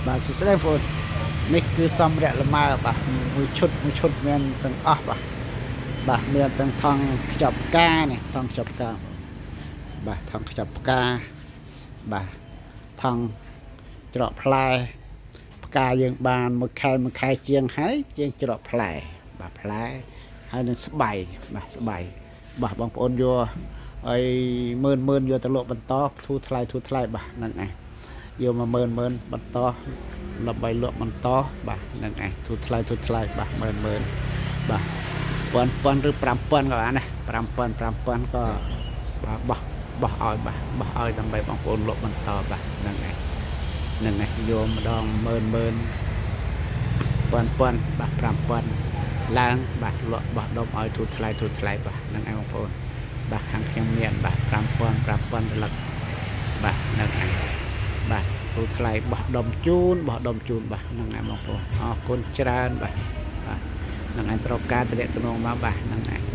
បាទសួស្តីបងប្អូននេះគឺសម្ភារៈលម៉ើបាទមួយឈុតមានទាំងអស់បាទមានទាំងថង់ខ្ចប់ផ្កានេះថង់ខ្ចប់ផ្កាបាទថង់ខ្ចប់ផ្កាបាទថង់ច្រកផ្លែផ្កាយើងបានមួយខែជាងហើយជាងច្រកផ្លែបាទផ្លែហើយនឹងស្បៃបាទស្បៃបាទបងប្អូនយកឲ្យមើលយកទៅលក់បន្តធូរថ្លៃបាទហ្នឹងឯងយកមកមើលបន្តដើម្បីលក់បន្តបាទហ្នឹងឯងធូរថ្លៃបាទមើលបាទ1000ឬ5000ក៏បានដែរ5000ក៏បាទបោះឲ្យបាទបោះឲ្យដើម្បីបងប្អូនលក់បន្តបាទហ្នឹងឯងយកម្ដង10000 1000បាទ5000ឡើងបាទលក់បោះដុំឲ្យធូរថ្លៃបាទហ្នឹងឯងបងប្អូនបាទខាងខ្ញុំមានបាទ5000រលឹកបាទហ្នឹងឯងបាទធូរថ្លៃបោះដុំជូនបាទហ្នឹងឯងបងប្អូនអរគុណច្រើនបាទហ្នឹងឯងត្រូវការតំណែងមកបាទហ្នឹងឯង